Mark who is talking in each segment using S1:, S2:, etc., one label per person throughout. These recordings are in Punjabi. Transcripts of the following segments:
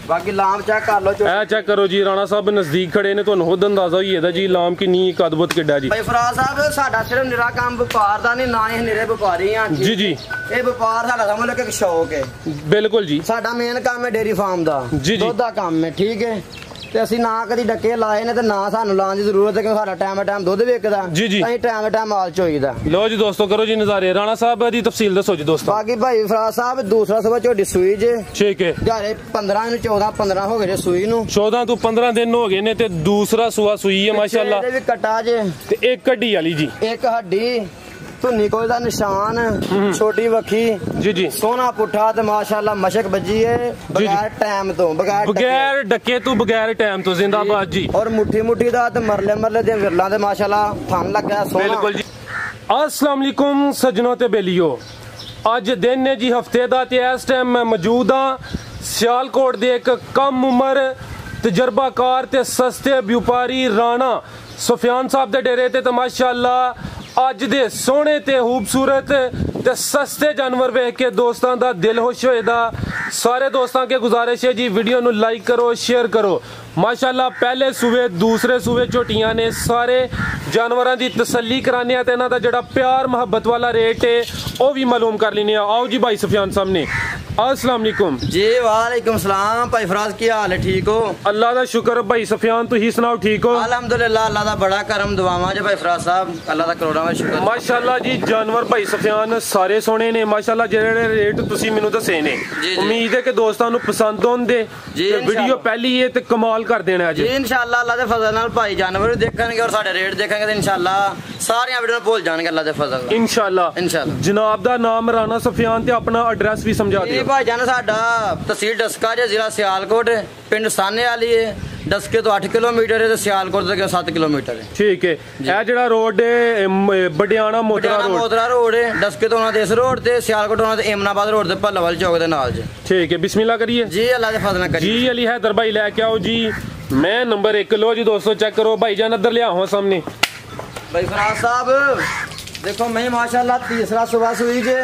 S1: बाकी लाम चेक कर लो।
S2: ए चेक करो जी, राणा साहब नजदीक खड़े ने, तुहानू खुद अंदाजा होई एदा जी लाम किन्नी कदबत किड्डा जी।
S1: भाई फराज साहब साडा सिर्फ निरा काम व्यापार दा नहीं, ना ही निरे व्यापारी हां
S2: जी जी।
S1: ये व्यापार साडा समझ लो कि शौक है।
S2: बिल्कुल जी।
S1: साडा मेन काम है डेयरी फार्म दा,
S2: जी जी।
S1: दुध दा काम है, ठीक है। ਤੇ ਅਸੀਂ ਨਾ ਕਦੀ ਡੱਕੇ ਲਾਏ ਨੇ ਤੇ ਨਾ ਸਾਨੂੰ ਲਾਉਣ ਦੀ ਜ਼ਰੂਰਤ ਹੈ ਕਿ ਸਾਡਾ ਟਾਈਮ ਦੁੱਧ ਵੇਚਦਾ।
S2: ਜੀ ਜੀ।
S1: ਅਸੀਂ ਟਾਈਮ ਮਾਲ ਚੋਈਦਾ।
S2: ਲੋ ਜੀ ਦੋਸਤੋ ਕਰੋ ਜੀ ਨਜ਼ਾਰੇ। ਰਾਣਾ ਸਾਹਿਬ ਦੀ ਤਫਸੀਲ ਦੱਸੋ ਜੀ ਦੋਸਤੋ।
S1: ਬਾਕੀ ਭਾਈ ਫਰਾਜ਼ ਸਾਹਿਬ ਦੂਸਰਾ ਸੂਆ ਝੋਟੀ ਸੂਈ ਜੇ,
S2: ਠੀਕ ਹੈ।
S1: ਦਿਹਾੜੇ 15 ਨੂੰ 14-15 ਹੋ ਗਏ ਜੇ ਸੂਈ ਨੂੰ।
S2: 14 ਤੋਂ 15 ਦਿਨ ਹੋ ਗਏ ਨੇ ਤੇ ਦੂਸਰਾ ਸੂਆ ਸੂਈ ਹੈ ਮਾਸ਼ਾਅੱਲਾ।
S1: ਇਹਦੇ ਵੀ ਕਟਾ ਜੇ
S2: ਤੇ ਇੱਕ ਹੱਡੀ ਵਾਲੀ ਜੀ,
S1: ਇੱਕ ਹੱਡੀ ਧੁੰਨੀ ਕੋਈ ਦਾ ਨਿਸ਼ਾਨ, ਛੋਟੀ ਵੱਖੀ
S2: ਜੀ ਜੀ।
S1: ਸੋਨਾ ਪੁੱਠਾ ਤੇ ਮਾਸ਼ਾਅੱਲਾ ਮਸ਼ਕ ਵੱਜੀ ਹੈ ਬਗੈਰ ਟਾਈਮ ਤੋਂ,
S2: ਬਗੈਰ ਡੱਕੇ ਤੋਂ, ਬਗੈਰ ਟਾਈਮ ਤੋਂ। ਜ਼ਿੰਦਾਬਾਦ ਜੀ।
S1: ਔਰ ਮੁੱਠੀ ਦਾ ਤੇ ਮਰਲੇ ਦੇ ਵਿਰਲਾਂ ਦੇ ਮਾਸ਼ਾਅੱਲਾ ਥਣ ਲੱਗਾ ਸੋਨਾ।
S2: ਬਿਲਕੁਲ ਜੀ। अस्सलाम वालेकुम सज्जनों ते बेलियो, अज दिन ने जी हफ्ते दा ते इस टाइम मैं मौजूद हाँ सियालकोट दे एक कम उम्र तजर्बाकार ते सस्ते व्यापारी राणा सुफियान साहब दे डेरे ते माशाअल्लाह अज दे सोहने ते खूबसूरत ते सस्ते जानवर वेख के दोस्तां दा दिल खुश होएदा। सारे दोस्तां के गुजारिश है जी वीडियो नु लाइक करो, शेयर करो। माशाअल्लाह पहले सूबे दूसरे सूबे झोटियां ने, सारे जानवरां दी तसल्ली कराने ते इन्हां दा जेड़ा प्यार मोहब्बत वाला रेट है वो भी मालूम कर लेने। आओ जी भाई सुफियान साहब ने। अस्सलाम वालेकुम
S1: जी। वालेकुम सलाम भाई फराज, की हाल है? ठीक हो?
S2: अल्लाह दा शुक्र। भाई सुफियान तुही सुनाओ, ठीक हो?
S1: अल्हम्दुलिल्लाह, अल्लाह दा बड़ा करम दुआवां जे भाई फराज साहब, अल्लाह दा करोड़ां दा शुक्र।
S2: माशाअल्लाह जी जानवर भाई सुफियान सारे सोहने ने माशाअल्लाह। जेड़े रेट तुसी मेनू दसे ने उम्मीद है कि दोस्तां नू पसंद होंदे ते वीडियो पहली है ते कमाल कर देना जी
S1: इंशाअल्लाह। अल्लाह दे फजल नाल भाई जानवर भी देखणगे और साडे रेट देखेंगे ते इंशाअल्लाह सारियां वीडियो भूल जाणगे अल्लाह दे फजल
S2: इंशाअल्लाह।
S1: इंशाअल्लाह।
S2: जनाब दा नाम राणा सुफियान ते अपना एड्रेस भी समझा दियो।
S1: भाई जान साडा तहसील डस्का जे, जिला सियालकोट, पिंड साने वाली है। डस्के तो 8 किलोमीटर है, सियालकोट तक 7 किलोमीटर है।
S2: ठीक है। यह जड़ा रोड है बडियाना मोतरा
S1: रोड है, डस्के तो इस रोड ते सियालकोट एमनाबाद रोड ते भल्लावाल चौक दे नाल जे।
S2: ठीक है, बिस्मिल्लाह करिए जी।
S1: अल्लाह दे फजल करिए
S2: जी। अली हैदर भाई लेके आओ जी, मैं नंबर 1। लो जी दोस्तों चेक करो भाईजान, अदर ले आओ सामने।
S1: भाई फराज साहब देखो मैं माशाल्लाह तीसरा सुबह सुई जे,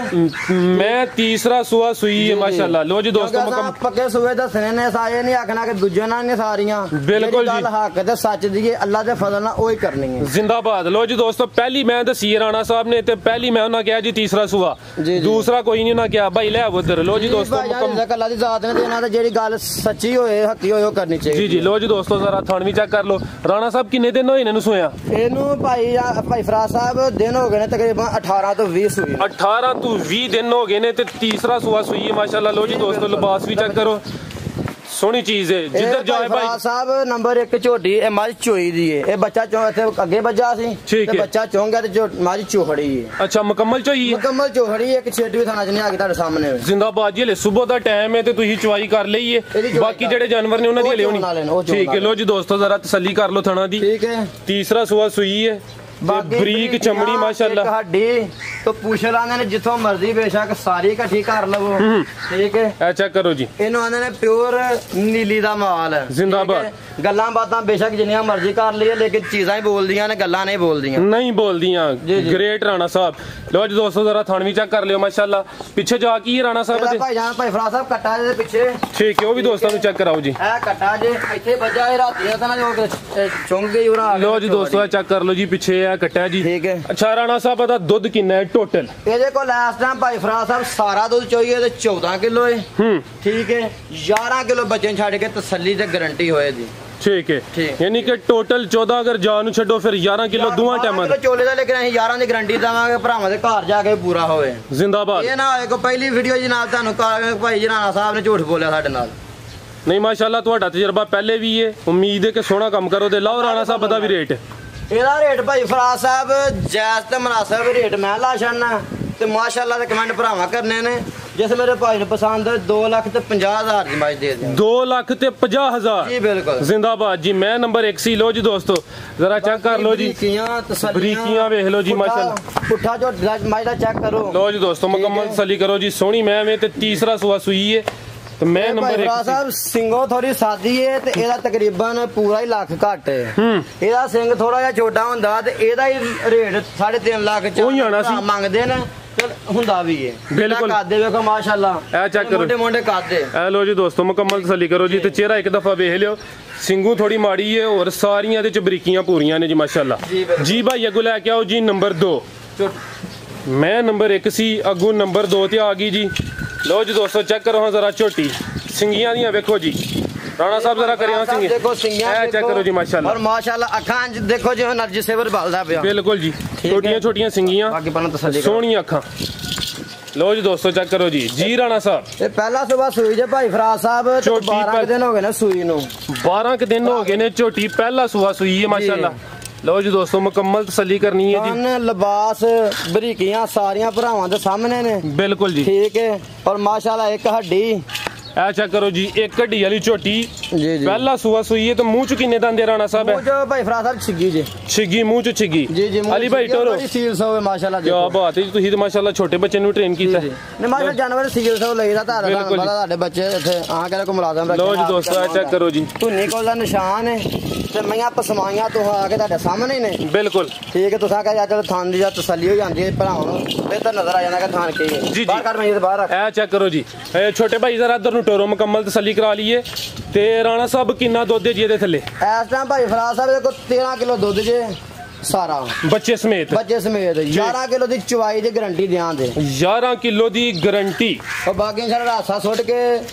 S2: मैं तीसरा सुबह सुई है माशाल्लाह। लो जी दोस्तों
S1: पक्के सुबह दसने ने, सारे नहीं आखना कि दूजे ना ने सारियां।
S2: बिल्कुल जी।
S1: हक ते सच दी अल्लाह दे फजल नाल ओही करनी है।
S2: जिंदाबाद। लो जी दोस्तों पहली मैं दसी राणा साहब ने ते पहली मैं उन्हें कहा जी तीसरा सुबह, दूसरा कोई नहीं ना क्या भाई ले उधर। लो जी दोस्तों
S1: अल्लाह दी जात ने देना ते जेड़ी गल सच्ची होए हकी होए करनी चाहिए
S2: जी जी। लो जी दोस्तों जरा थान भी चेक कर लो। राणा साहब किन्ने दिन होए इन्हें सोया?
S1: इनू भाई फराज साहब दिन हो गए ने तकरीबन 18 तो 20 हुई।
S2: 18 तो 20 दिन हो गए ने ते तीसरा सुबह सुई है माशाल्लाह। लो जी दोस्तों लिबास भी चेक करो, सोहनी चीज है। जिधर जाए भाई
S1: साहब नंबर 1 झोटी ए मज चोई दी है। ए बच्चा चो इथे अगे बजा सी ते बच्चा चों गया ते मज चोखड़ी है।
S2: अच्छा मुकम्मल चोई है? मुकम्मल
S1: चोखड़ी है, एक छेट भी थाना च नहीं आ गई ਤੁਹਾਡੇ सामने।
S2: जिंदाबाद जी। ले सुबह दा टाइम है ते तुही चवाई कर लई है, बाकी जेड़े जानवर ने उन्हां दी ले होनी। ठीक है। लो जी दोस्तों जरा तसल्ली कर लो थाना दी। ठीक है। तीसरा सुबह सुई है, बरीक चमड़ी माशाल्लाह।
S1: हड्डी तो पूछ लाने ने जिथों मर्जी बेशक सारी इकट्ठी कर लवो। ठीक है।
S2: चेक करो जी,
S1: इन्हों आंदे ने प्योर नीली दा माल है।
S2: जिंदाबाद।
S1: गल्लां बातां बेशक जिन्नियां मर्जी कर लिए, लेकिन चीजां ही बोलदियां ने, गल्लां नहीं बोलदियां।
S2: नहीं बोलदियां। ग्रेट राणा साहब। लो जी दोस्तों जरा थान भी चेक कर लियो माशाल्लाह। पीछे जा की राणा साहब दे
S1: भाईजान भाई फराज साहब कट्टा दे पीछे।
S2: ठीक है, वो भी दोस्तों चेक कराओ जी।
S1: ए कट्टा जे इथे बजा है राती दा ना जो चुंग गई उरा।
S2: लो जी दोस्तों चेक कर लो जी, पीछे है कट्टा जी।
S1: ठीक है।
S2: अच्छा राणा साहब दा दुध कितना है टोटल?
S1: ਇਹਦੇ ਕੋਲ ਇਸ ਟਾਈਮ ਭਾਈ ਫਰਾਜ਼ ਸਾਹਿਬ ਸਾਰਾ ਦੁੱਧ ਚੋਈਏ ਤੇ 14 ਕਿਲੋ ਹੈ। ਠੀਕ ਹੈ। 11 ਕਿਲੋ ਬੱਚੇ ਛੱਡ ਕੇ ਤਸੱਲੀ ਤੇ ਗਾਰੰਟੀ ਹੋਏ ਦੀ।
S2: ठीक है। यानी कि टोटल 14 अगर जान छो फिर 11 किलो दोवां टाइमां दा
S1: चोले दा, लेकिन 11 ਦੀ ਗਾਰੰਟੀ ਦੇਵਾਂਗੇ ਭਰਾਵਾਂ ਦੇ ਘਰ ਜਾ ਕੇ ਪੂਰਾ ਹੋਵੇ।
S2: जिंदाबाद।
S1: ਇਹ ਨਾ ਹੋਏ ਕੋ ਪਹਿਲੀ ਵੀਡੀਓ ਜਨਾਬ ਤੁਹਾਨੂੰ ਭਾਈ ਜਨਾਨਾ ਸਾਹਿਬ ਨੇ ਝੂਠ ਬੋਲਿਆ ਸਾਡੇ ਨਾਲ।
S2: नहीं माशाल्लाह ਤੁਹਾਡਾ तजर्बा पहले भी है, उम्मीद है कि सोहना काम करो ते लाओ राणा साहब दा भी रेट।
S1: ਇਹਦਾ ਰੇਟ ਭਾਈ ਫਰਾਜ਼ ਸਾਹਿਬ ਜਾਇਜ਼ ਤੇ ਮੁਨਾਸਿਬ ਰੇਟ ਮੈਂ ਲਾ ਛੱਡਣਾ ਤੇ ਮਾਸ਼ਾਅੱਲਾ ਦੇ ਕਮੈਂਟ ਭਰਾਵਾਂ ਕਰਨੇ ਨੇ। जिस मेरे भाई ने पसंद है 2,50,000 की मैच दे दें।
S2: 2,50,000
S1: जी बिल्कुल।
S2: जिंदाबाद जी। मैं नंबर 1 सी। लो जी दोस्तों जरा चेक कर लो जी, बरीकियां वेख लो जी माशाल्लाह।
S1: पुट्ठा जो मैच दा चेक करो।
S2: लो जी दोस्तों मुकम्मल तसल्ली करो जी। सोहनी मैं में ते तीसरा सुबह सुई है तो मैं नंबर 1
S1: साहब सिंगो थोड़ी सादी है ते एदा तकरीबन पूरा ही लाख घट है। एदा सिंग थोड़ा जिहा छोटा हुंदा ते एदा ही रेट 3.5 लाख च मंगदे ने। ਚਲ ਹੁੰਦਾ ਵੀ ਹੈ
S2: ਬਿਲਕੁਲ।
S1: ਕਾਦੇ ਵੇਖੋ ਮਾਸ਼ਾਅੱਲਾ
S2: ਇਹ ਚੈੱਕ ਕਰੋ
S1: ਮੋਟੇ ਮੋਟੇ ਕਾਦੇ।
S2: ਇਹ ਲੋ ਜੀ ਦੋਸਤੋ ਮੁਕੰਮਲ ਤਸੱਲੀ ਕਰੋ ਜੀ ਤੇ ਚਿਹਰਾ ਇੱਕ ਦਫਾ ਵੇਖ ਲਿਓ ਸਿੰਘੂ ਥੋੜੀ ਮਾੜੀ ਹੈ ਹੋਰ ਸਾਰੀਆਂ ਦੇ ਚ ਬਰੀਕੀਆਂ ਪੂਰੀਆਂ ਨੇ ਜੀ ਮਾਸ਼ਾਅੱਲਾ ਜੀ ਭਾਈ ਅੱਗੋਂ ਲੈ ਕੇ ਆਓ ਜੀ ਨੰਬਰ 2 ਮੈਂ ਨੰਬਰ 1 ਸੀ ਅੱਗੋਂ ਨੰਬਰ 2 ਤੇ ਆ ਗਈ ਜੀ ਲੋ ਜੀ ਦੋਸਤੋ ਚੈੱਕ ਕਰੋ ਹਾਂ ਜ਼ਰਾ ਝੋਟੀ ਸਿੰਗੀਆਂ ਦੀਆਂ ਵੇਖੋ ਜੀ ਰਾਣਾ ਸਾਹਿਬ ਜ਼ਰਾ ਕਰਿਓ ਸਿੰਗੀ
S1: ਦੇਖੋ ਸਿੰਗੀਆਂ
S2: ਇਹ ਚੈੱਕ ਕਰੋ ਜੀ ਮਾਸ਼ਾਅੱਲਾ
S1: ਔਰ ਮਾਸ਼ਾਅੱਲਾ ਅੱਖਾਂ ਦੇਖੋ ਜਿਵੇਂ એનર્ਜੀ ਸੇਵਰ ਬਲਦਾ ਪਿਆ
S2: ਬਿਲਕੁਲ ਜੀ ਛੋਟੀਆਂ ਛੋਟੀਆਂ ਸਿੰਗੀਆਂ
S1: ਬਾਕੀ ਪਨ ਤਸੱਲੀ
S2: ਸੋਹਣੀਆਂ ਅੱਖਾਂ ਲੋ ਜੀ ਦੋਸਤੋ ਚੈੱਕ ਕਰੋ ਜੀ ਰਾਣਾ ਸਾਹਿਬ
S1: ਇਹ ਪਹਿਲਾ ਸਵੇਰ ਸੂਈ ਜੇ ਭਾਈ ਫਰਾਜ਼ ਸਾਹਿਬ 12 ਦਿਨ ਹੋ ਗਏ ਨੇ ਸੂਈ ਨੂੰ
S2: 12 ਕਿ ਦਿਨ ਹੋ ਗਏ ਨੇ ਝੋਟੀ ਪਹਿਲਾ ਸੂਆ ਸੂਈ ਹੈ ਮਾਸ਼ਾਅੱਲਾ ਲੋ ਜੀ ਦੋਸਤੋ ਮੁਕੰਮਲ ਤਸੱਲੀ ਕਰਨੀ ਹੈ ਜੀ
S1: ਲਿਬਾਸ ਬਰੀਕੀਆਂ ਸਾਰੀਆਂ ਭਰਾਵਾਂ ਦੇ ਸਾਹਮਣੇ ਨੇ
S2: ਬਿਲਕੁਲ ਜੀ
S1: ਠੀਕ ਹੈ ਔਰ ਮਾਸ਼ਾਅੱਲਾ ਇੱਕ ਹੱਡੀ
S2: ਇਹ ਚੈੱਕ ਕਰੋ ਜੀ ਇੱਕ ਹੱਡੀ ਵਾਲੀ ਝੋਟੀ
S1: ਜੀ
S2: ਪਹਿਲਾ ਸੂਆ ਸੂਈ ਹੈ ਤੇ ਮੂੰਹ ਚ ਕਿੰਨੇ ਦੰਦੇ ਰਾਣਾ ਸਾਹਿਬ ਹੈ
S1: ਮੂੰਹ ਚ ਭਾਈ ਫਰਾਜ਼ ਸਾਹਿਬ ਛਿੱਗੀ ਜੀ
S2: ਛਿੱਗੀ ਮੂੰਹ ਚ ਛਿੱਗੀ
S1: ਜੀ
S2: ਅਲੀ ਭਾਈ ਟੋਰੋ
S1: ਸੀਲ ਸੋ ਮਾਸ਼ਾਅੱਲਾ
S2: ਕੀ ਬਾਤ ਹੈ ਜੀ ਤੁਸੀਂ ਤੇ ਮਾਸ਼ਾਅੱਲਾ ਛੋਟੇ ਬੱਚੇ ਨੂੰ ਟ੍ਰੇਨ ਕੀਤਾ
S1: ਨੇ ਮਾਸ਼ਾਅੱਲਾ ਜਾਨਵਰ ਸੀਲ ਸੋ ਲਈਦਾ ਤੁਹਾਨੂੰ ਪਤਾ ਤੁਹਾਡੇ ਬੱਚੇ ਇੱਥੇ ਆ ਕੇ ਕੋ ਮੁਲਾਜ਼ਮ ਰੱਖੇ
S2: ਲੋ ਜੀ ਦੋਸਤੋ ਇਹ ਚੈੱਕ ਕਰੋ ਜੀ
S1: ਧੁੰਨੀ ਕੋਲ ਦਾ ਨਿਸ਼ਾਨ ਹੈ ਤੇ ਮਈਆਂ ਪਸਮਾਈਆਂ ਤੋਂ ਆ ਕੇ ਤੁਹਾਡੇ ਸਾਹਮਣੇ ਨੇ
S2: ਬਿਲਕੁਲ
S1: ਠੀਕ ਹੈ ਤੁਸੀਂ ਕਹੇ ਅੱਜ ਥਾਂ ਦੀ ਜਾਂ ਤਸੱਲੀ ਹੋ ਜਾਂਦੀ ਹੈ ਭਰਾਵਾਂ ਨੂੰ ਬਿਹਤਰ ਨਜ਼ਰ ਆ ਜਾਂਦਾ ਕਿ ਥਾਂ ਕੀ ਹੈ ਬਾਹਰ ਕੱਢ ਮੈਂ ਬਾਹਰ
S2: ਇਹ ਚੈੱਕ ਕਰੋ ਜੀ ਇਹ ਛੋਟੇ ਭਾਈ ਜ਼ਰਾ ਇੱਧਰ ਨੂੰ ਟੋਰੋ ਮੁਕੰਮਲ ਤਸੱਲੀ ਕਰਾ ਲਈਏ ਤੇ ਰਾਣਾ ਸਾਹਿਬ ਕਿੰਨਾ ਦੁੱਧ ਹੈ ਜੀ ਇਹਦੇ ਥੱਲੇ
S1: ਇਸ ਟਾਈਮ ਭਾਈ ਫਰਾਜ਼ ਸਾਹਿਬ ਦੇ ਕੋਲ 13 ਕਿਲੋ ਦੁੱਧ ਜੇ ਸਾਰਾ
S2: ਬੱਚੇ ਸਮੇਤ
S1: 11 ਕਿਲੋ ਦੀ ਚਵਾਈ ਦੀ ਗਾਰੰਟੀ ਦਿਆਂ ਦੇ
S2: 11 ਕਿਲੋ ਦੀ ਗਾਰੰਟੀ
S1: ਉਹ ਬਾਕੀ ਸਾਡਾ ਰਾਸਾ ਸੁੱਟ ਕੇ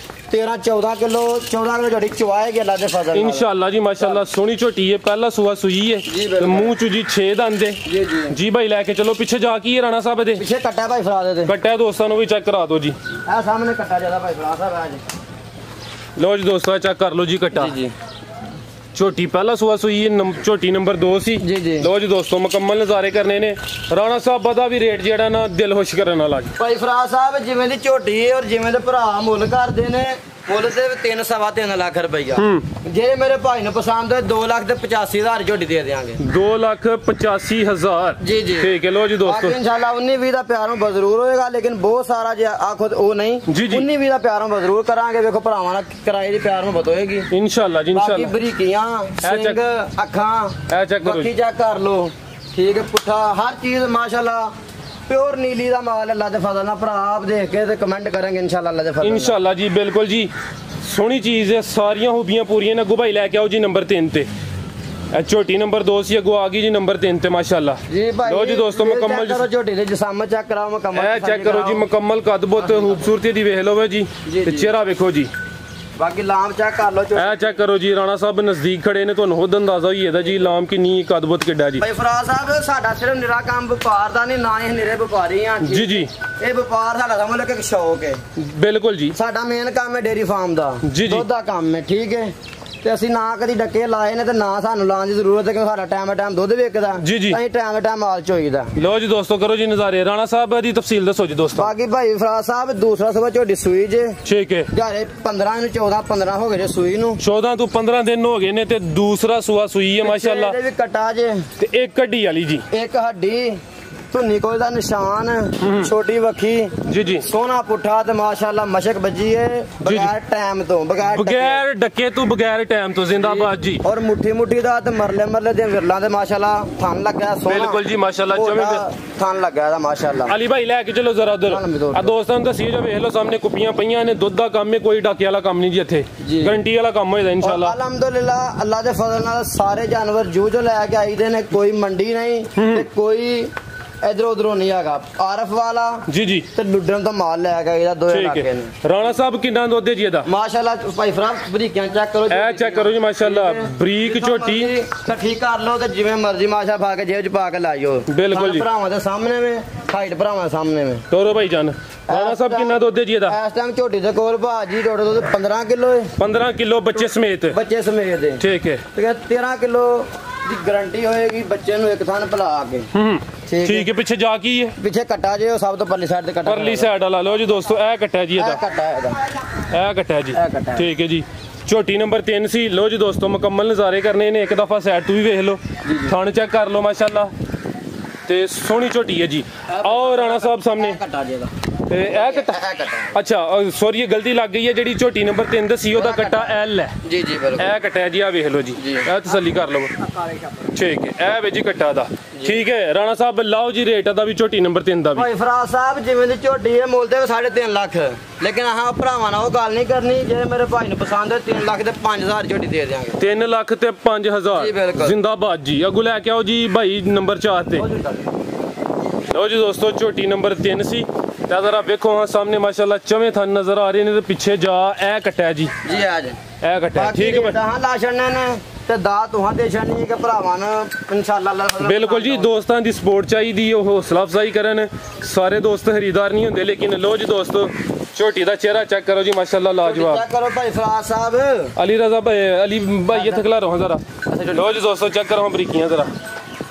S1: 13-14 ਕਿਲੋ ਜੜੀ ਚਵਾਏਗੀ ਅੱਲਾ ਦੇ ਫਜ਼ਲ ਨਾਲ
S2: ਇਨਸ਼ਾਅੱਲਾ ਜੀ ਮਾਸ਼ਾਅੱਲਾ ਸੋਹਣੀ ਝੋਟੀ ਹੈ ਪਹਿਲਾ ਸੂਆ ਸੂਈ ਹੈ ਤੇ ਮੂੰਹ ਚ ਜੀ 6 ਦੰਦੇ ਜੀ ਭਾਈ ਲੈ ਕੇ ਚਲੋ ਪਿੱਛੇ ਜਾ ਕੀ ਰਾਣਾ ਸਾਹਿਬ ਦੇ
S1: ਪਿੱਛੇ ਕੱਟਾ ਭਾਈ ਫਰਾਜ਼ ਦੇ
S2: ਕੱਟਾ ਦੋਸਤਾਂ ਨੂੰ ਵੀ ਚੈੱਕ ਕਰਾ ਦਿਓ ਜੀ
S1: ਇਹ ਸਾਹਮਣੇ ਕੱਟਾ ਜਿਆਦਾ ਭਾਈ ਫਰਾਜ਼ ਸਾਹਿਬ ਆ ਜੀ
S2: ਲੋ ਜੀ ਦੋਸਤੋ ਚੈੱਕ ਕਰ ਲਓ ਜੀ ਕੱਟਾ
S1: ਜੀ
S2: ਝੋਟੀ ਪਹਿਲਾ ਸੂਆ ਸੂਈ ਝੋਟੀ ਨੰਬਰ 2 ਸੀ ਲੋ ਜੀ ਦੋਸਤੋ ਮੁਕੰਮਲ ਨਜ਼ਾਰੇ ਕਰਨੇ ਨੇ ਰਾਣਾ ਸਾਹਿਬ ਦਾ ਵੀ ਰੇਟ ਜਿਹੜਾ ਨਾ ਦਿਲ ਖੁਸ਼ ਕਰਨ ਵਾਲਾ ਜੀ
S1: ਭਾਈ ਫਰਾਜ਼ ਸਾਹਿਬ ਜਿਵੇਂ ਦੀ ਝੋਟੀ ਹੈ ਔਰ ਜਿਵੇਂ ਦੇ ਭਰਾ ਮੁੱਲ ਕਰਦੇ ਨੇ ਮੁੱਲ ਤੇ 3.5 ਲੱਖ ਰੁਪਈਆ ਜੇ ਮੇਰੇ ਭਾਈ ਨੂੰ ਪਸੰਦ ਹੈ 2,85,000 ਝੋਟੀ ਦੇ ਦੇਵਾਂਗੇ
S2: 2,85,000
S1: ਜੀ
S2: ਠੀਕ ਹੈ ਲੋ ਜੀ ਦੋਸਤੋ
S1: इंशाल्लाह 19-20 ਦਾ ਪਿਆਰ ਨੂੰ ਜ਼ਰੂਰ ਹੋਏਗਾ ਲੇਕਿਨ ਬਹੁਤ ਸਾਰਾ ਜੇ ਆਖੋ ਉਹ ਨਹੀਂ 19-20 ਦਾ ਪਿਆਰ ਨੂੰ ਜ਼ਰੂਰ ਕਰਾਂਗੇ ਵੇਖੋ ਭਰਾਵਾਂ ਨਾਲ ਕਿਰਾਏ ਦੀ ਪਿਆਰ ਨੂੰ ਬਤੋਏਗੀ
S2: ਇਨਸ਼ਾਅੱਲਾ ਜੀ
S1: ਬਾਕੀ
S2: ਇਨਸ਼ਾਅੱਲਾ
S1: ਬਰੀਕੀਆਂ ਸਿੰਘ ਅੱਖਾਂ
S2: ਇਹ ਚੈੱਕ ਕਰੋ
S1: ਬਾਕੀ ਚੈੱਕ ਕਰ ਲੋ ਠੀਕ ਹੈ ਪੁੱਠਾ ਹਰ ਚੀਜ਼ ਮਾਸ਼ਾਅੱਲਾ प्योर नीली का माल अल्लाह के फजल ना भरा आप देख के ते कमेंट करेंगे इंशाल्लाह अल्लाह के फजल
S2: इंशाल्लाह जी बिल्कुल जी सोहनी चीज़ है सारियां खूबियां पूरियां ने अगू भाई लैके आओ जी नंबर 3 ते झोटी नंबर 2 सी अगू आ गई जी नंबर 3 ते माशाल्लाह
S1: जी भाई
S2: लो जी दोस्तों मुकम्मल
S1: झोटी दे जिस्म चेक कराओ मुकम्मल
S2: चेक करो जी मुकम्मल कद बहुत खूबसूरती दी वेख लो जी ते चेहरा वेखो जी
S1: बाकी लाम चेक कर लो
S2: चेक करो जी राणा साहब नजदीक खड़े ने तुहानू खुद अंदाजा ही है जी लाम किन्नी कदबत किड्डा जी
S1: भाई फराज साहब साडा सिर्फ निरा काम व्यापार दा नहीं ना ही निरे व्यापारी हां
S2: जी जी
S1: ये व्यापार साडा समझ लो कि शौक है
S2: बिल्कुल जी
S1: साडा मेन काम है डेयरी फार्म दा
S2: दुध
S1: दा काम है ठीक है ਤੇ ਅਸੀਂ ਨਾ ਕਦੀ ਡੱਕੇ ਲਾਏ ਨੇ ਤੇ ਨਾ ਸਾਨੂੰ ਲਾਉਣ ਦੀ ਜ਼ਰੂਰਤ ਹੈ ਕਿ ਸਾਡਾ ਟਾਈਮ ਦੁੱਧ ਵੇਚਦਾ ਅਸੀਂ ਟਾਈਮ ਮਾਲ ਚੋਈਦਾ
S2: ਲੋ ਜੀ ਦੋਸਤੋ ਕਰੋ ਜੀ ਨਜ਼ਾਰੇ ਰਾਣਾ ਸਾਹਿਬ ਦੀ ਤਫਸੀਲ ਦੱਸੋ ਜੀ ਦੋਸਤੋ
S1: ਬਾਕੀ ਭਾਈ ਫਰਾਜ਼ ਸਾਹਿਬ ਦੂਸਰਾ ਸਵਾ ਝੋਟੀ ਸੂਈ ਜੇ
S2: ਠੀਕ ਹੈ
S1: ਜਾਰੇ 15 ਨੂੰ 14-15 ਹੋ ਗਏ ਜੇ ਸੂਈ ਨੂੰ
S2: 14 ਤੋਂ 15 ਦਿਨ ਹੋ ਗਏ ਨੇ ਤੇ ਦੂਸਰਾ ਸੂਆ ਸੂਈ ਹੈ ਮਾਸ਼ਾਅੱਲਾ
S1: ਇਹਦੇ ਵੀ ਕਟਾ ਜੇ
S2: ਤੇ ਇੱਕ ਹੱਡੀ ਵਾਲੀ ਜੀ
S1: ਇੱਕ ਹੱਡੀ ਧੁੰਨੀ ਕੋਲ ਦਾ ਨਿਸ਼ਾਨ ਛੋਟੀ ਵੱਖੀ
S2: ਜੀ
S1: ਸੋਨਾ ਪੁੱਠਾ ਤੇ ਮਾਸ਼ਾਅੱਲਾ ਮਸ਼ਕ ਵੱਜੀ ਹੈ ਬਗੈਰ ਟਾਈਮ ਤੋਂ
S2: ਬਗੈਰ ਡੱਕੇ ਤੋਂ ਬਗੈਰ ਟਾਈਮ ਤੋਂ ਜ਼ਿੰਦਾਬਾਦ ਜੀ
S1: ਔਰ ਮੁੱਠੀ ਦਾ ਤੇ ਮਰਲੇ ਦੇ ਵਿਰਲਾਂ ਦੇ ਮਾਸ਼ਾਅੱਲਾ ਥਣ ਲੱਗਾ ਸੋਨਾ
S2: ਬਿਲਕੁਲ ਜੀ ਮਾਸ਼ਾਅੱਲਾ ਚਵੇਂ
S1: ਥਣ ਲੱਗਾ ਇਹਦਾ ਮਾਸ਼ਾਅੱਲਾ
S2: ਅਲੀ ਭਾਈ ਲੈ ਕੇ ਚਲੋ ਜ਼ਰਾ ਉਧਰ ਆ ਦੋਸਤਾਂ ਨੂੰ ਦੱਸੀ ਜੋ ਵੇਖ ਲਓ ਸਾਹਮਣੇ ਕੁੱਪੀਆਂ ਪਈਆਂ ਨੇ ਦੁੱਧ ਦਾ ਕੰਮ ਹੈ ਕੋਈ ਡਾਕੇ ਵਾਲਾ ਕੰਮ ਨਹੀਂ ਜੀ ਇੱਥੇ ਗਾਰੰਟੀ ਵਾਲਾ ਕੰਮ ਹੋਏਗਾ ਇਨਸ਼ਾਅੱਲਾ
S1: ਅਲਹਮਦੁਲਿਲਾ ਅੱਲਾ ਦੇ ਫਜ਼ਲ ਨਾਲ ਸਾਰੇ ਜਾਨਵਰ ਜੋ ਲੈ ਕੇ ਆਈਦੇ ਨੇ ਕੋਈ ਮੰਡੀ ਨਹੀਂ ਤੇ ਕੋਈ इधर उधर नहीं है आरफ वाला
S2: जी
S1: ते लुडन तो माल लेके आया दो इलाके ने
S2: राणा साहब कितना दुध है जी ਇਹਦਾ
S1: माशाल्लाह भाई फराज बरीकियां चेक करो
S2: ए चेक करो जी माशाल्लाह बरीक झोटी
S1: इकट्ठी कर लो ते जिवें मर्जी माशा पा के जेब च पा के लाइयो
S2: बिल्कुल जी
S1: भरावां दे सामने में हाइट भरावां दे सामने में
S2: टोरो भाई जान राणा साहब कितना दुध है जी ਇਹਦਾ
S1: इस टाइम झोटी दे कोल भाजी टोटल दुध 15 किलो है
S2: 15 किलो बच्चे समेत
S1: है
S2: ठीक है
S1: ते 13 किलो ਦੀ ਗਾਰੰਟੀ ਹੋਏਗੀ ਬੱਚੇ ਨੂੰ ਇੱਕ ਥਾਂ ਭਲਾ ਕੇ
S2: ਠੀਕ ਹੈ ਪਿੱਛੇ ਜਾ ਕੀ ਹੈ
S1: ਪਿੱਛੇ ਕੱਟਾ ਜੇ ਉਹ ਸਭ ਤੋਂ ਪਰਲੀ ਸਾਈਡ ਤੇ ਕੱਟਾ
S2: ਪਰਲੀ ਸਾਈਡ ਵਾਲਾ ਲਓ ਜੀ ਦੋਸਤੋ ਇਹ ਕੱਟਾ ਜੀ ਇਹਦਾ ਇਹ ਕੱਟਾ ਜੀ ਠੀਕ ਹੈ ਜੀ ਝੋਟੀ ਨੰਬਰ 3 ਸੀ ਲਓ ਜੀ ਦੋਸਤੋ ਮੁਕੰਮਲ ਨਜ਼ਾਰੇ ਕਰਨੇ ਨੇ ਇੱਕ ਦਫਾ ਸਾਈਡ ਤੋਂ ਵੀ ਵੇਖ ਲਓ ਥਣ ਚੈੱਕ ਕਰ ਲਓ ਮਾਸ਼ਾਅੱਲਾ ਤੇ ਸੋਹਣੀ ਝੋਟੀ ਹੈ ਜੀ ਆਓ ਰਾਣਾ ਸਾਹਿਬ ਸਾਹਮਣੇ
S1: ਕੱਟਾ ਜੇ
S2: ਤੇ ਇਹ ਕੱਟਾ ਅੱਛਾ ਸੌਰੀ ਗਲਤੀ ਲੱਗ ਗਈ ਹੈ ਜਿਹੜੀ ਝੋਟੀ ਨੰਬਰ 3 ਦੱਸੀ ਉਹਦਾ ਕੱਟਾ ਐਲ ਹੈ
S1: ਜੀ ਬਿਲਕੁਲ
S2: ਇਹ ਕੱਟਾ ਜੀ ਆ ਵੇਖ ਲਓ ਜੀ ਇਹ ਤਸੱਲੀ ਕਰ ਲਓ ਠੀਕ ਹੈ ਇਹ ਵੇ ਜੀ ਕੱਟਾ ਦਾ ठीक है राणा साहब लाओ जी रेट ਦਾ ਵੀ ਝੋਟੀ ਨੰਬਰ 3 ਦਾ ਵੀ
S1: ਭਾਈ ਫਰਾਜ਼ ਸਾਹਿਬ ਜਿਵੇਂ ਦੀ ਝੋਟੀ ਹੈ ਮੁੱਲ ਤੇ 3.5 ਲੱਖ ਲੇਕਿਨ ਆਹ ਭਰਾਵਾਂ ਨਾਲ ਉਹ ਗੱਲ ਨਹੀਂ ਕਰਨੀ ਜੇ ਮੇਰੇ ਭਾਈ ਨੂੰ ਪਸੰਦ ਹੈ 3 ਲੱਖ ਤੇ 5000 ਝੋਟੀ ਦੇ ਦਿਆਂਗੇ
S2: 3 ਲੱਖ ਤੇ 5000 ਜ਼ਿੰਦਾਬਾਦ ਜੀ ਅੱਗੂ ਲੈ ਕੇ ਆਓ ਜੀ ਭਾਈ ਨੰਬਰ 4 ਤੇ ਲਓ ਜੀ ਦੋਸਤੋ ਝੋਟੀ ਨੰਬਰ 3 ਸੀ ਤੇ ਜ਼ਰਾ ਵੇਖੋ ਹਾਂ ਸਾਹਮਣੇ ਮਾਸ਼ਾਅੱਲਾ ਚਵੇਂ ਥਣ ਨਜ਼ਰ ਆ ਰਹੇ ਨੇ ਤੇ ਪਿੱਛੇ ਜਾ ਇਹ ਕੱਟਿਆ ਜੀ
S1: ਅੱਜ
S2: ਇਹ ਕੱਟਿਆ ਠੀਕ ਹੈ
S1: ਹਾਂ ਲਾ ਛੱਡਣੇ ਨੇ ਤੇ ਦਾ ਤੁਹਾਂ ਦੇ ਛੱਡਣੀ ਕਿ ਭਰਾਵਾਂ ਨੂੰ ਇਨਸ਼ਾਅੱਲਾ ਅੱਲਾਹ
S2: ਬਿਲਕੁਲ ਜੀ ਦੋਸਤਾਂ ਦੀ ਸਪੋਰਟ ਚਾਹੀਦੀ ਉਹ ਹੌਸਲਾ ਅਫਜ਼ਾਈ ਕਰਨ ਸਾਰੇ ਦੋਸਤ ਖਰੀਦਾਰ ਨਹੀਂ ਹੁੰਦੇ ਲੇਕਿਨ ਲੋ ਜੀ ਦੋਸਤੋ ਝੋਟੀ ਦਾ ਚਿਹਰਾ ਚੈੱਕ ਕਰੋ ਜੀ ਮਾਸ਼ਾਅੱਲਾ ਲਾਜਵਾਬ
S1: ਚੈੱਕ ਕਰੋ ਭਾਈ ਫਰਾਜ਼ ਸਾਹਿਬ
S2: ਅਲੀ ਰਜ਼ਾ ਭਾਈ ਅਲੀ ਭਾਈ ਇੱਥੇ ਖਲਾ ਰਹੋ ਜ਼ਰਾ ਲੋ ਜੀ ਦੋਸਤੋ ਚੈੱਕ ਕਰੋ ਬਰੀਕੀਆਂ ਜ਼ਰਾ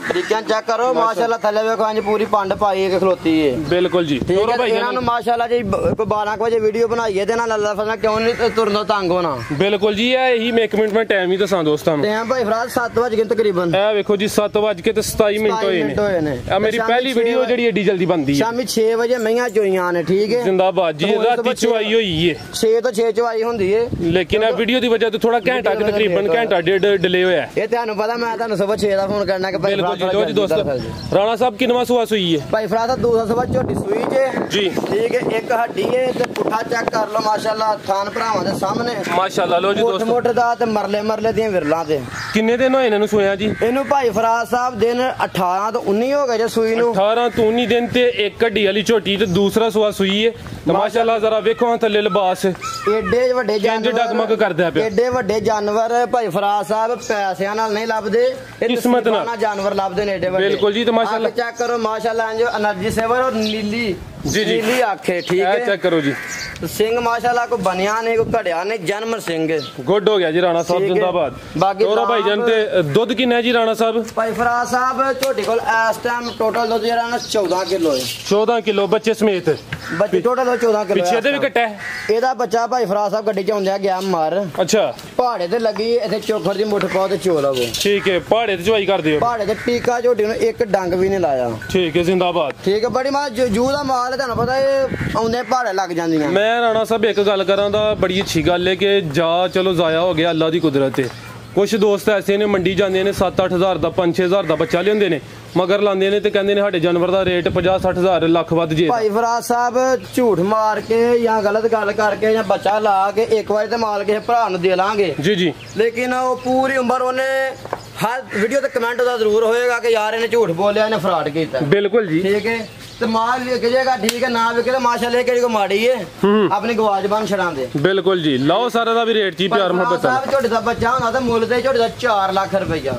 S1: ਬਰੀਕੀਆਂ ਚੈੱਕ ਕਰੋ ਮਾਸ਼ਾਅੱਲਾ ਥੱਲੇ ਵੇਖੋ ਇੰਜ ਪੂਰੀ ਪੰਡ ਪਾਈ ਕੇ ਖਲੋਤੀ ਏ
S2: ਬਿਲਕੁਲ ਜੀ
S1: ਠੀਕ ਹੈ ਇਹਨਾਂ ਨੂੰ ਮਾਸ਼ਾਅੱਲਾ ਜੀ ਕੋਈ 12 ਵਜੇ ਵੀਡੀਓ ਬਣਾਈਏ ਤੇ ਨਾਲ ਅੱਲਾਹ ਫਜ਼ਲ ਕਿਉਂ ਨਹੀਂ ਤੁਰਨੋਂ ਤੰਗ ਹੋਣਾ
S2: ਬਿਲਕੁਲ ਜੀ ਇਹ ਇਹੀ ਮੈਂ 1 ਮਿੰਟ ਮੈਂ ਟਾਈਮ ਹੀ ਦੱਸਾਂ ਦੋਸਤਾਂ ਨੂੰ
S1: ਤੇ ਹਾਂ ਭਾਈ ਫਰਾਜ਼ 7 ਵਜੇ ਤਕਰੀਬਨ
S2: ਇਹ ਵੇਖੋ ਜੀ 7:27 ਮਿੰਟ ਹੋਏ ਨੇ ਇਹ ਮੇਰੀ ਪਹਿਲੀ ਵੀਡੀਓ ਜਿਹੜੀ ਏਡੀ ਜਲਦੀ ਬਣਦੀ ਹੈ
S1: ਸ਼ਾਮੀ 6 ਵਜੇ ਮਈਆਂ ਚੋਈਆਂ ਨੇ ਠੀਕ ਹੈ
S2: ਜ਼ਿੰਦਾਬਾਦ ਜੀ ਰਾਤੀ ਚੁਆਈ ਹੋਈ ਏ
S1: 6 ਤੋਂ 6 ਚੁਆਈ ਹੁੰਦੀ ਏ
S2: ਲੇਕਿਨ ਇਹ ਵੀਡੀਓ ਦੀ ਵਜ੍ਹਾ ਤੋਂ ਥੋੜਾ ਘੰਟਾ ਤਕਰੀਬਨ ਘੰਟਾ ਡੇਢ ਡਿਲੇ ਹੋਇਆ
S1: ਇਹ ਤੁਹਾਨੂੰ ਪਤਾ ਮੈਂ ਤੁਹਾਨੂੰ ਸਵੇਰ 6 ਦਾ ਫੋਨ ਕਰਨਾ ਕਿ ਭਾਈ
S2: ਬਿਲਕੁਲ ਜੀ ਦੋਸਤੋ ਰਾਣਾ ਸਾਹਿਬ ਕਿੰਨਵਾਂ ਸੂਆ ਸੂਈ ਹੈ
S1: ਭਾਈ ਫਰਾਜ਼ 200 ਸਵਾ ਝੋਟੀ ਸੂਈ ਜੇ
S2: ਜੀ
S1: ਠੀਕ ਹੈ ਇੱਕ ਹੱਡੀ ਏ ਤੇ ਪੁੱਠਾ ਚੈੱਕ ਕਰ ਲਓ ਮਾਸ਼ਾਅੱਲਾ ਥਾਨ ਭਰਾਵਾਂ ਦੇ ਸਾਹਮਣੇ
S2: ਮਾਸ਼ਾਅੱਲਾ ਲੋ ਜੀ ਦੋਸਤੋ
S1: ਮੋਟਰ ਦਾ ਤੇ ਮਰਲੇ ਦੀਆਂ ਵਿਰਲਾਂ ਤੇ
S2: ਕਿੰਨੇ ਦਿਨ ਹੋਏ ਇਹਨਾਂ ਨੂੰ ਸੂਇਆ ਜੀ
S1: ਇਹਨੂੰ ਭਾਈ ਫਰਾਜ਼ ਸਾਹਿਬ ਦਿਨ 18 ਤੋਂ 19 ਹੋ ਗਏ ਜੇ ਸੂਈ ਨੂੰ
S2: 18 ਤੋਂ 19 ਦਿਨ ਤੇ ਇੱਕ ਹੱਡੀ ਵਾਲੀ ਝੋਟੀ ਤੇ ਦੂਸਰਾ ਸੂਆ ਸੂਈ ਹੈ ਤੇ ਮਾਸ਼ਾਅੱਲਾ ਜ਼ਰਾ ਵੇਖੋ ਥੱਲੇ ਲਿਬਾਸ
S1: ਏਡੇ ਵੱਡੇ ਜਾਨਵਰ
S2: ਡਗਮਗ ਕਰਦਾ ਪਿਆ
S1: ਏਡੇ ਵੱਡੇ ਜਾਨਵਰ ਭਾਈ ਫਰਾਜ਼ ਸਾਹਿਬ ਪੈਸਿਆਂ ਨਾਲ ਨਹੀਂ ਲੱਭਦੇ ਇਹ
S2: ਕਿਸਮਤ ਨਾਲ
S1: ਜਾਨਵਰ ਲੱਭਦੇ ਨੇ ਏਡੇ ਵੱਡੇ
S2: ਬਿਲਕੁਲ ਜੀ ਤੇ ਮਾਸ਼ਾਅੱਲਾ
S1: ਚੈੱਕ ਕਰੋ ਮਾਸ਼ਾਅੱਲਾ ਜੋ એનર્ਜੀ ਸੇਵਰ ਔਰ ਨੀਲੀ
S2: ਜੀ
S1: ਨੀਲੀ ਆਖੇ ਠੀਕ ਹੈ
S2: ਚੈੱਕ ਕਰੋ ਜੀ
S1: ਸਿੰਘ ਮਾਸ਼ਾਅੱਲਾ ਕੋ ਬਣਿਆ ਨਹੀਂ ਕੋ ਘੜਿਆ ਨਹੀਂ ਜਨਮ ਸਿੰਘ
S2: ਗੁੱਡ ਹੋ ਗਿਆ ਜੀ ਰਾਣਾ ਸਾਹਿਬ ਜਿੰਦਾਬਾਦ ਤੋਰਾ ਭਾਈ ਜਾਨ ਤੇ ਦੁੱਧ ਕਿੰਨਾ ਹੈ ਜੀ ਰਾਣਾ ਸਾਹਿਬ
S1: ਭਾਈ ਫਰਾਜ਼ ਸਾਹਿਬ ਝੋਟੀ ਕੋਲ ਇਸ ਟਾਈਮ ਟੋਟਲ ਦੁੱਧ ਜਿਹੜਾ ਨਾ 14 ਕਿਲੋ ਹੈ
S2: 14 ਕਿਲੋ ਬੱਚੇ ਸਮੇਤ
S1: ਬੱਚੇ ਟੋਟਲ 14 ਕਿਲੋ
S2: ਪਿੱਛੇ ਤੇ ਵੀ ਕੱਟਾ ਹੈ
S1: ਇਹਦਾ ਬੱਚਾ ਭਾਈ ਫਰਾਜ਼ ਸਾਹਿਬ ਗੱਡੀ ਚ ਆਉਂਦਿਆ ਗਿਆ ਮਾਰ
S2: ਅੱਛਾ
S1: ਪਹਾੜੇ ਤੇ ਲੱਗੀ ਇੱਥੇ ਚੋਖਰ ਦੀ ਮੁੱਠ ਪਾਓ ਤੇ ਚੋ ਲਵੋ
S2: ਠੀਕ ਹੈ ਪਹਾੜੇ ਤੇ ਚਵਾਈ ਕਰਦੇ ਹੋ
S1: ਪਹਾੜੇ ਤੇ ਟੀਕਾ ਝੋਟੀ ਨੂੰ ਇੱਕ ਡੰਗ ਵੀ ਨਹੀਂ ਲਾਇਆ
S2: ਠੀਕ ਹੈ ਜ਼ਿੰਦਾਬਾਦ
S1: ਠੀਕ ਹੈ ਬੜੀ ਮਾਂ ਜੂ ਦਾ ਮਾਲ ਹੈ ਤੁਹਾਨੂੰ ਪਤਾ ਇਹ ਆਉਂਦੇ ਪਹਾੜੇ ਲੱਗ ਜਾਂਦੀਆਂ
S2: ਮੈਂ ਰਾਣਾ ਸਾਹਿਬ ਇੱਕ ਗੱਲ ਕਰਾਂ ਦਾ ਬੜੀ ਅੱਛੀ ਗੱਲ ਹੈ ਕਿ ਜਾ ਚਲੋ ਜ਼ਾਇਆ ਹੋ ਗਿਆ ਅੱਲਾ ਦੀ ਕੁਦਰਤ ਹੈ ਕੁਝ ਦੋਸਤ ਐਸੇ ਨੇ ਮੰਡੀ ਜਾਂਦੇ ਨੇ 7-8 ਹਜ਼ਾਰ ਦਾ 5-6 ਹਜ਼ਾਰ ਦਾ ਬੱਚਾ ਲਿਆਉਂਦੇ ਨੇ ਮਗਰ ਲਾਉਂਦੇ ਨੇ ਤੇ ਕਹਿੰਦੇ ਨੇ ਸਾਡੇ ਜਾਨਵਰ ਦਾ ਰੇਟ 50-60 ਹਜ਼ਾਰ ਲੱਖ ਵੱਧ ਜੇ
S1: ਭਾਈ ਫਰਾਜ਼ ਸਾਹਿਬ ਝੂਠ ਮਾਰ ਕੇ ਜਾਂ ਗਲਤ ਗੱਲ ਕਰਕੇ ਜਾਂ ਬੱਚਾ ਲਾ ਕੇ ਇੱਕ ਵਾਰ ਤੇ ਮਾਲ ਕਿਸੇ ਭਰਾ ਨੂੰ ਦੇ ਲਾਂਗੇ
S2: ਜੀ ਜੀ
S1: ਲੇਕਿਨ ਉਹ ਪੂਰੀ ਉਮਰ ਉਹਨੇ ਹਰ ਵੀਡੀਓ ਤੇ ਕਮੈਂਟ ਉਹਦਾ ਜ਼ਰੂਰ ਹੋਏਗਾ ਕਿ ਯਾਰ ਇਹਨੇ ਝੂਠ ਬੋਲਿਆ ਇਹਨੇ ਫਰਾਡ ਕੀਤਾ
S2: ਬਿਲਕੁਲ ਜੀ
S1: ਠੀਕ ਹੈ ਤੇ ਮਾਲ ਵਿਕ ਜਾਏਗਾ ਠੀਕ ਹੈ ਨਾ ਵਿਕੇ ਤਾਂ ਮਾਸ਼ਾਅੱਲਾ ਕਿਹੜੀ ਕੋ ਮਾੜੀ ਏ ਆਪਣੀ ਗਵਾਜ ਬਣ ਛੜਾਉਂਦੇ
S2: ਬਿਲਕੁਲ ਜੀ ਲਾਓ ਸਾਰਾ ਦਾ ਵੀ ਰੇਟ ਜੀ ਪਿਆਰ ਮੁਹੱਬਤ ਨਾਲ
S1: ਸਾਹਿਬ ਝੋਟੀ ਦਾ ਬੱਚਾ ਹੁੰਦਾ ਤਾਂ ਮੁੱਲ ਤੇ ਝੋਟੀ ਦਾ 4 ਲੱਖ ਰੁਪਈਆ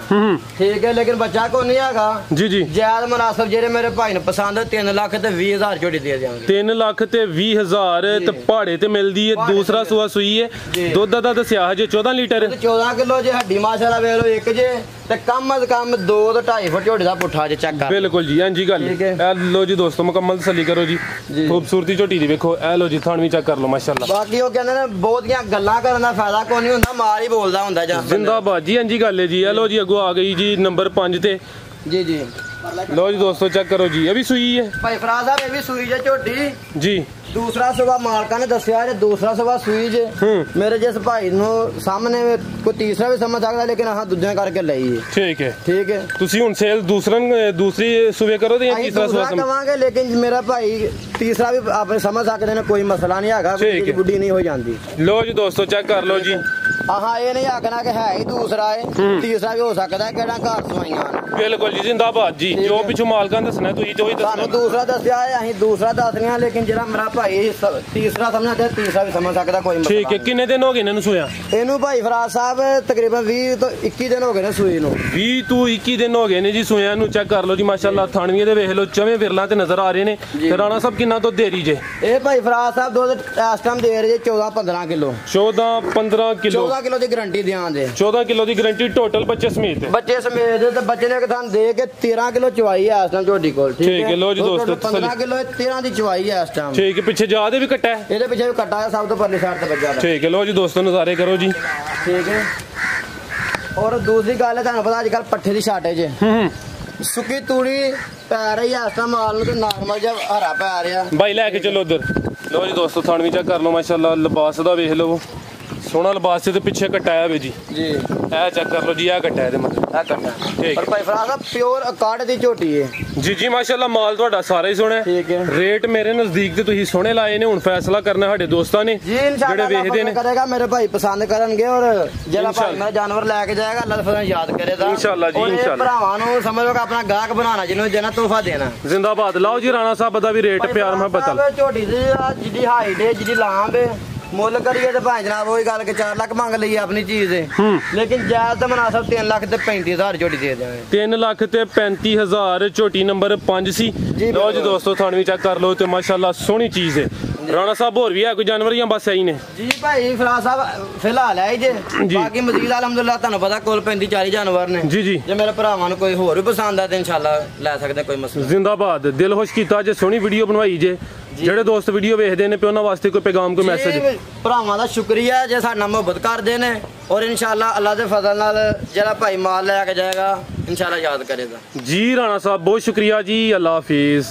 S1: ਠੀਕ ਹੈ ਲੇਕਿਨ ਬੱਚਾ ਕੋ ਨਹੀਂ ਹੈਗਾ
S2: ਜੀ ਜੀ
S1: ਜਾਇਜ਼ ਮੁਨਾਸਬ ਜਿਹੜੇ ਮੇਰੇ ਭਾਈ ਨੂੰ ਪਸੰਦ 3 ਲੱਖ ਤੇ 20000 ਝੋਟੀ ਦੇ ਦਿਆਂਗੇ
S2: 3 ਲੱਖ ਤੇ 20000 ਤੇ ਪਹਾੜੇ ਤੇ ਮਿਲਦੀ ਹੈ ਦੂਸਰਾ ਸੂਆ ਸੂਈ ਹੈ ਦੁੱਧ ਦਾ ਦੱਸਿਆ ਹਜੇ 14 ਲੀਟਰ
S1: 14 ਕਿਲੋ ਜੇ ਹੱਡੀ ਮਾਸ਼ਾਅੱਲਾ ਵੇਖ ਲਓ ਇੱਕ ਜੇ ਤੇ ਕਮ ਅਜ਼ ਕਮ 2 ਤੋਂ 2.5 ਫੁੱਟ ਝੋਟੀ ਦਾ ਪੁੱਠਾ ਜੇ ਚੈੱਕ ਕਰ
S2: ਬਿਲਕੁਲ ਜੀ ਹਾਂਜੀ ਗੱਲ ਇਹ ਲੋ ਜੀ ਦੋਸਤੋ ਮੁਕੰਮਲ ਤਸੱਲੀ ਕਰੋ ਜੀ ਖੂਬਸੂਰਤੀ ਝੋਟੀ ਦੀ ਵੇਖੋ ਇਹ ਲੋ ਜੀ ਥਣ ਵੀ ਚੈੱਕ ਕਰ ਲਓ ਮਾਸ਼ਾਅੱਲਾ
S1: ਬਾਕੀ ਉਹ ਕਹਿੰਦੇ ਨੇ ਬਹੁਤੀਆਂ ਗੱਲਾਂ ਕਰਨ ਦਾ ਫਾਇਦਾ ਕੋਈ ਨਹੀਂ ਹੁੰਦਾ ਮਾਲ ਹੀ ਬੋਲਦਾ ਹੁੰਦਾ ਜਾਂ
S2: ਜ਼ਿੰਦਾਬਾਦ ਜੀ ਹਾਂਜੀ ਗੱਲ ਹੈ ਜੀ ਇਹ ਲੋ ਜੀ ਅੱਗੋਂ ਆ ਗਈ ਜੀ ਨੰਬਰ 5 ਤੇ
S1: ਜੀ ਜੀ
S2: ਲੋ ਜੀ ਦੋਸਤੋ ਚੈੱਕ ਕਰੋ ਜੀ ਇਹ ਵੀ ਸੂਈ ਹੈ
S1: ਭਾਈ ਫਰਾਜ਼ ਸਾਹਿਬ ਇਹ ਵੀ ਸੂਈ ਜੇ ਝੋਟੀ
S2: ਜੀ
S1: ਦੂਸਰਾ ਸਵਾ ਮਾਲਕਾਂ ਨੇ ਦੱਸਿਆ ਜੇ ਦੂਸਰਾ ਸਵਾ ਸੂਈ ਜੇ ਮੇਰੇ ਜਿਸ ਭਾਈ ਨੂੰ ਸਾਹਮਣੇ ਕੋਈ ਤੀਸਰਾ ਵੀ ਸਮਝ ਸਕਦਾ ਲੇਕਿਨ ਆਹ ਦੂਜਿਆਂ ਕਰਕੇ ਲਈ ਹੈ ਠੀਕ ਹੈ
S2: ਤੁਸੀਂ ਹੁਣ ਸੇਲ ਦੂਸਰੀ ਸੂਵੇ ਕਰੋ ਤੇ ਤੀਸਰਾ ਸੂਆ
S1: ਕਵਾਂਗੇ ਲੇਕਿਨ ਮੇਰਾ ਭਾਈ ਤੀਸਰਾ ਵੀ ਆਪਣੇ ਸਮਝ ਸਕਦੇ ਨੇ ਕੋਈ ਮਸਲਾ ਨਹੀਂ ਹੈਗਾ ਬੁੱਢੀ ਨਹੀਂ ਹੋ ਜਾਂਦੀ
S2: ਲੋ ਜੀ ਦੋਸਤੋ ਚੈੱਕ ਕਰ ਲੋ ਜੀ
S1: ਆਹਾਂ ਇਹ ਨਹੀਂ ਆਖਣਾ ਕਿ ਹੈ ਹੀ ਦੂਸਰਾ ਹੈ ਤੀਸਰਾ ਵੀ ਹੋ ਸਕਦਾ ਹੈ ਕਿਹੜਾ ਘਰ ਸਵਾਈਆਂ
S2: ਬਿਲਕੁਲ ਜੀ ਜ਼ਿੰਦਾਬਾਦ ਜੀ ਜੋ ਪਿੱਛੋਂ ਮਾਲਕਾਂ ਦੱਸਣਾ ਤੁਸੀਂ ਤੇ ਉਹੀ ਦੱਸਣਾ
S1: ਸਾਨੂੰ ਦੂਸਰਾ ਦੱਸਿਆ ਹੈ ਅਸੀਂ ਦੂਸਰਾ ਦੱਸ ਰਹੇ ਹਾਂ ਲੇਕਿਨ ਜਿਹੜਾ ਮੇਰਾ ਭਾਈ ਤੀਸਰਾ ਸਮਝਦਾ ਤੇ ਤੀਸਰਾ ਵੀ ਸਮਝ ਸਕਦਾ ਕੋਈ ਮਸਲਾ
S2: ਠੀਕ ਹੈ ਕਿੰਨੇ ਦਿਨ ਹੋ ਗਏ ਇਹਨਾਂ ਨੂੰ ਸੂਇਆ
S1: ਇਹਨੂੰ ਭਾਈ ਫਰਾਜ਼ ਸਾਹਿਬ ਤਕਰੀਬਨ 20 ਤੋਂ 21 ਦਿਨ ਹੋ ਗਏ ਨੇ ਸੂਈ ਨੂੰ
S2: 20 ਤੋਂ 21 ਦਿਨ ਹੋ ਗਏ ਨੇ ਜੀ ਸੂਇਆ ਨੂੰ ਚੈੱਕ ਕਰ ਲਓ ਜੀ ਮਾਸ਼ਾਅੱਲਾ ਥਾਣਵੀਆਂ ਦੇ ਵੇਖ ਲਓ ਚਵੇਂ ਵਿਰਲਾਂ ਤੇ ਨਜ਼ਰ ਆ ਰਹੇ ਨੇ ਤੇ ਰਾਣਾ ਸਾਹਿਬ ਕਿੰਨਾ ਦੁੱਧ ਦੇ ਰਹੀ ਜੇ
S1: ਇਹ ਭਾਈ ਫਰਾਜ਼ ਸਾਹਿਬ ਦੁੱਧ ਇਸ ਟਾਈਮ ਦੇ ਰਹੇ 14-15 ਕਿਲੋ
S2: 14-15 ਕਿਲੋ
S1: 14 ਕਿਲੋ ਦੀ ਗਾਰੰਟੀ ਦਿਆਂ ਦੇ
S2: 14 ਕਿਲੋ ਦੀ ਗਾਰੰਟੀ ਟੋਟਲ ਬੱਚੇ ਸਮੇਤ
S1: ਤੇ ਬੱਚੇ ਨੇ ਇੱਕ ਥਾਂ ਦੇ ਕੇ 13 ਕਿਲੋ ਚਵਾਈ ਹੈ ਇਸ ਟਾਈਮ ਝੋਟੀ ਕੋਲ
S2: ਠੀਕ ਹੈ ਲੋ ਜੀ ਦੋਸਤੋ
S1: 15 ਕਿਲੋ 13 ਦੀ ਚਵਾਈ ਹੈ ਇਸ ਟਾਈਮ
S2: ਠੀਕ ਹੈ ਪਿੱਛੇ ਜਾ ਦੇ ਵੀ ਕੱਟਾ ਹੈ
S1: ਇਹਦੇ ਪਿੱਛੇ ਵੀ ਕੱਟਾ ਹੈ ਸਭ ਤੋਂ ਪਰਲੀ ਸਾਈਡ ਤੇ ਵੱਜਾ
S2: ਠੀਕ ਹੈ ਲੋ ਜੀ ਦੋਸਤੋ ਨਜ਼ਾਰੇ ਕਰੋ ਜੀ
S1: ਠੀਕ ਹੈ ਔਰ ਦੂਸਰੀ ਗੱਲ ਹੈ ਤੁਹਾਨੂੰ ਪਤਾ ਅੱਜ ਕੱਲ ਪੱਠੇ ਦੀ ਸ਼ਾਰਟੇਜ ਹੈ ਸੁੱਕੀ ਤੂੜੀ ਪੈ ਰਹੀ ਹੈ ਇਸ ਟਾਈਮ ਮਾਲ ਨੂੰ ਤੇ ਨਾਰਮਲ ਜਿਹਾ ਹਰਾ ਪੈ ਰਿਹਾ
S2: ਬਾਈ ਲੈ ਕੇ ਚਲੋ ਉਧਰ ਲੋ ਜੀ ਦੋਸਤੋ ਥਣ ਵੀ ਚੈੱਕ ਕਰ ਲਓ ਮਾਸ਼ਾਅੱਲਾ ਲਿਬਾਸ ਦਾ ਵੇਖ ਲਓ ਸੋਹਣਾ ਲਿਬਾਸ ਤੇ ਪਿੱਛੇ ਕਟਾਇਆ ਵੇ ਜੀ
S1: ਜੀ
S2: ਇਹ ਚੈੱਕ ਕਰ ਲਓ ਜੀ ਇਹ ਕਟਾਇਆ ਦੇ ਮਤਲਬ
S1: ਆ ਕੱਟਾ
S2: ਠੀਕ
S1: ਪਰ ਭਾਈ ਫਰਾਜ਼ ਸਾਹਿਬ ਪਿਓਰ ਅਕਾੜ ਦੀ ਝੋਟੀ ਹੈ
S2: ਜੀ ਜੀ ਮਾਸ਼ਾਅੱਲਾ ਮਾਲ ਤੁਹਾਡਾ ਸਾਰਾ ਹੀ ਸੋਹਣਾ
S1: ਠੀਕ ਹੈ
S2: ਰੇਟ ਮੇਰੇ ਨਜ਼ਦੀਕ ਤੇ ਤੁਸੀਂ ਸੋਹਣੇ ਲਾਏ ਨੇ ਹੁਣ ਫੈਸਲਾ ਕਰਨਾ ਸਾਡੇ ਦੋਸਤਾਂ ਨੇ
S1: ਜੀ ਇਨਸ਼ਾਅੱਲਾ
S2: ਜਿਹੜੇ ਵੇਖਦੇ ਨੇ
S1: ਕਰੇਗਾ ਮੇਰੇ ਭਾਈ ਪਸੰਦ ਕਰਨਗੇ ਔਰ ਜਿਹੜਾ ਭਾਈ ਮੇਰਾ ਜਾਨਵਰ ਲੈ ਕੇ ਜਾਏਗਾ ਅੱਲਾਹ ਫਜ਼ਲ ਯਾਦ ਕਰੇਗਾ
S2: ਇਨਸ਼ਾਅੱਲਾ ਜੀ,
S1: ਔਰ ਇਹ
S2: ਇਨਸ਼ਾਅੱਲਾ।
S1: ਭਰਾਵਾਂ ਨੂੰ ਸਮਝੋ ਕਿ ਆਪਣਾ ਗਾਹਕ ਬਣਾਉਣਾ ਜਿਹਨੂੰ ਜਨਾ ਤੋਹਫਾ ਦੇਣਾ
S2: ਜ਼ਿੰਦਾਬਾਦ ਲਾਓ ਜੀ ਰਾਣਾ ਸਾਹਿਬ ਦਾ ਵੀ ਰੇਟ ਪਿਆਰ ਮੁਹੱਬਤ ਨਾਲ
S1: ਝੋਟੀ ਦੀ ਜਿਹਦੀ ਹਾਈਟ ਹੈ ਜਿਹਦੀ ਲਾਂਬ ਹੈ ਮੁੱਲ ਕਰੀਏ ਤੇ ਭਾਈ ਜਨਾਬ ਉਹੀ ਗੱਲ ਕਿ 4 ਲੱਖ ਮੰਗ ਲਈ ਆਪਣੀ ਚੀਜ਼ ਦੇ ਲੇਕਿਨ ਜਾਇਜ਼ ਤਾਂ ਮਨਾਸਬ 3 ਲੱਖ ਤੇ 35,000 ਝੋਟੀ ਦੇ ਦਿਆਂਗੇ
S2: 3 ਲੱਖ ਤੇ 35,000 ਝੋਟੀ ਨੰਬਰ 5 ਸੀ
S1: ਜੀ,
S2: ਲਓ ਜੀ ਦੋਸਤੋ ਥਾਣ ਵੀ ਚੈੱਕ ਕਰ ਲਓ ਤੇ ਮਾਸ਼ਾਅੱਲਾ ਸੋਹਣੀ ਚੀਜ਼ ਹੈ ਰਾਣਾ ਸਾਹਿਬ ਹੋਰ ਵੀ ਹੈ ਕੋਈ ਜਾਨਵਰ ਜਾਂ ਬਸ ਐਂ ਨੇ
S1: ਜੀ ਭਾਈ ਫਰਾਜ਼ ਸਾਹਿਬ ਫਿਲਹਾਲ ਹੈ ਜੇ
S2: ਜੀ।
S1: ਬਾਕੀ ਮਜ਼ੀਦ ਅਲਹਮਦੁਲਿਲਾ ਤੁਹਾਨੂੰ ਪਤਾ ਕੋਲ 35-40 ਜਾਨਵਰ ਨੇ
S2: ਜੀ ਜੀ
S1: ਜੇ ਮੇਰੇ ਭਰਾਵਾਂ ਨੂੰ ਕੋਈ ਹੋਰ ਵੀ ਪਸੰਦ ਆ ਤੇ ਇਨਸ਼ਾਅੱਲਾ ਲੈ ਸਕਦੇ ਕੋਈ ਮਸਲਾ
S2: ਜ਼ਿੰਦਾਬਾਦ ਦਿਲ ਖੁਸ਼ ਕੀਤਾ ਜੇ ਸੋਹਣੀ ਵੀਡੀਓ ਬਣਵਾਈ ਜੇ ਜਿਹੜੇ ਦੋਸਤ ਵੀਡੀਓ ਵੇਖਦੇ ਨੇ ਪੇ ਉਹਨਾਂ ਵਾਸਤੇ ਕੋਈ ਪੈਗਾਮ ਕੋਈ ਮੈਸੇਜ
S1: ਜੀ, ਭਰਾਵਾਂ ਦਾ ਸ਼ੁਕਰੀਆ ਜੇ ਸਾਡਾ ਮੁਹੱਬਤ ਕਰਦੇ ਨੇ ਔਰ ਇਨਸ਼ਾਅੱਲਾ ਅੱਲਾ ਦੇ ਫਜ਼ਲ ਨਾਲ ਜਿਹੜਾ ਭਾਈ ਮਾਲ ਲੈ ਕੇ ਜਾਏਗਾ ਇਨਸ਼ਾਅੱਲਾ ਯਾਦ ਕਰੇਗਾ
S2: ਜੀ ਰਾਣਾ ਸਾਹਿਬ ਬਹੁਤ ਸ਼ੁਕਰੀਆ ਜੀ ਅੱਲਾ ਹਾਫਿਜ਼